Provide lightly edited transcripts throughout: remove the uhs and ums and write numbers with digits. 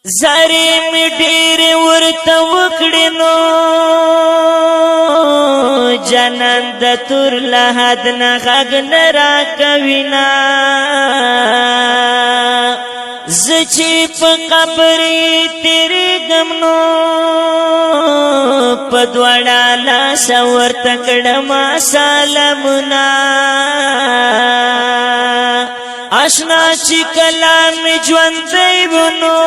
زارې مې ډېرې ورته وکړې نو جانان د تور له حد نه غږ نه راکوينه زه چې په قبر یې تېرېږم نو په دواړه لاسه ورته کړمه سلامونه اشنا چې کله مې ژوندی و نو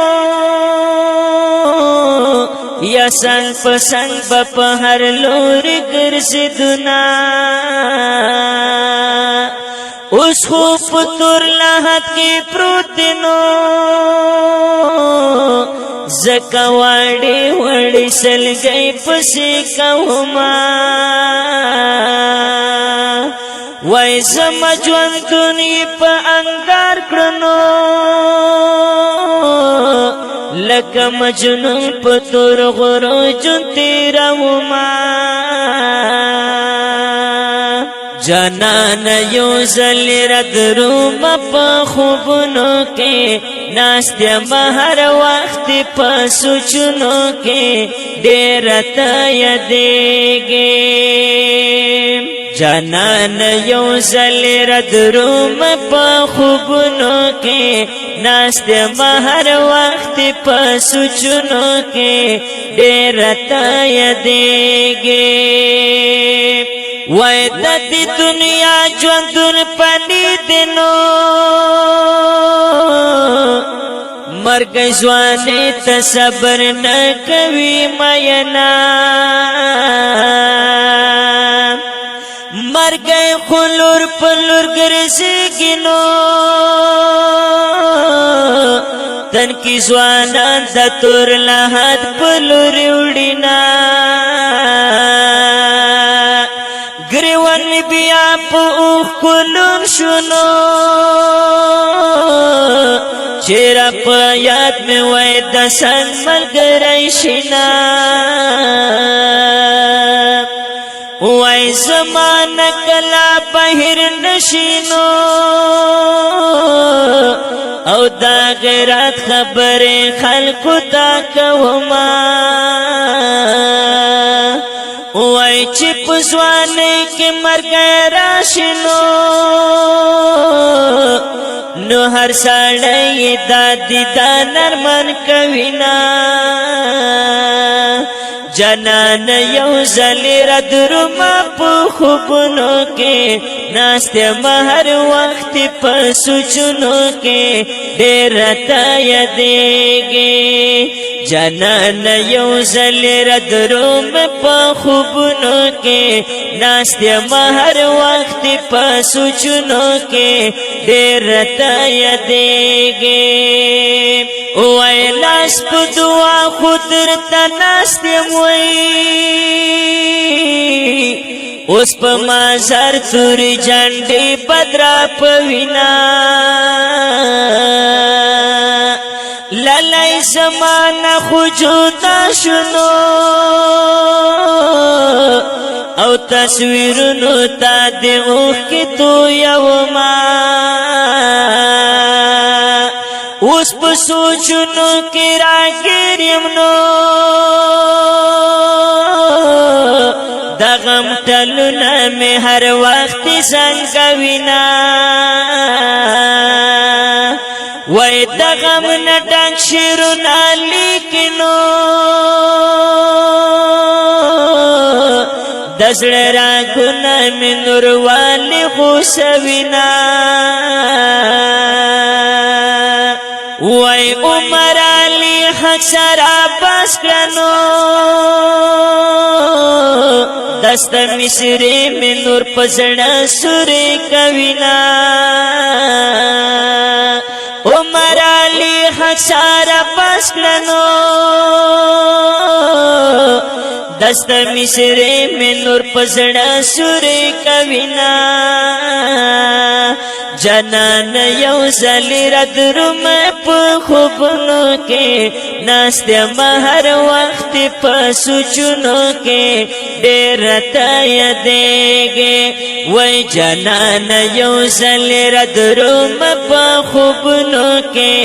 یا څنګ په څنګ به په هر لورې ګرځېدونه اوس خو په تور لحد کې پروت دی نو ځکه واړې وړې سلګۍ پسې کومه وای زما ژوندون یې په انګار کړنو لکه مجنون په تور غرو ژوند تېرومه جانان یو ځل ردرومه په خوبونو کې ناست یم هر وخت په سوچونو کې ډېره ته یادېږې جانان یو ځل ردرومه په خوبونو کې ناست یم هر وخت په سوچونو کې ډېره ته یادېږې وای د دې دنیا ژوندون پنی دی نو مرګ ځواني ته صبر نه کوي مینا مرګ خو لور په لور ګرځېږي نو تن کې ځوانان د تور لحد په لورې وړينا ګریوان می بیا په اوښکو لوند شو نو چېرې په یاد مې وای د څنګ ملګری شینا وای زما نه کله بهر نشي نو او دا غیرت خبرې خلکو ته کومه وای چې په ځوانۍ کې مرګ راشي نو هر سړی دا دیدن ارمان کوينه جانان یو ځل ردرومه په خوبونو کې ناست یم هر وخت په سوچونو کې ډېره ته یادېږې جانان یو ځل ردرومه په خوبونو کې ناست یم هر وخت په سوچونو کې ډېره ته یادېږې وای لاس په دعا خو درته ناست یم وای اوس په مازار تورې جنډې بدرا په وینا للی زمانه خو جدا شنو او تصویرونو تا د اوښکې تویومه اوس په سوچونو کې راګیر یم نو د غم ټلونه مې هر وخت زنګوینه وای د غم نه ډک شعرونه لیکنو د زړه راګونه مې نوروالی غوسوینه وای عمر علی حق سره بس کړنو دست مصری مې نور په زړه سورې کوينه عمر علی حق سره بس کړنو دست مصری مې نور په زړه سورې کوينه جانان یو ځل ردرومه په خوبونو کې ناست یم هر وخت په سوچونو کې ډېره ته یادېږې وای جانان یو ځل ردرومه په خوبونو کې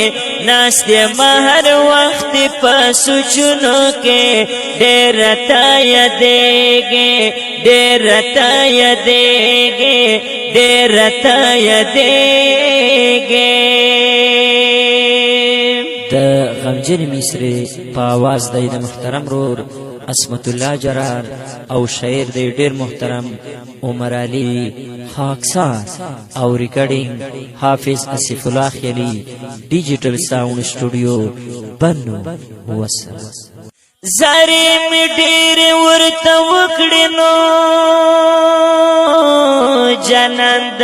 ناست یم هر وخت می پسوچنو کے دیر تا یادیگے دیر تا یادیگے دیر تا یادیگے د غمجن مصری په आवाज د محترم رور عصمت الله جرار او شاعر د ډیر محترم عمر علي خاکسار او ریکارډینګ حافظ اسف الله خیلی ډیجیټل ساوند سټوډیو بنو وسه زاري می ډیر ورته وکړنو جنان د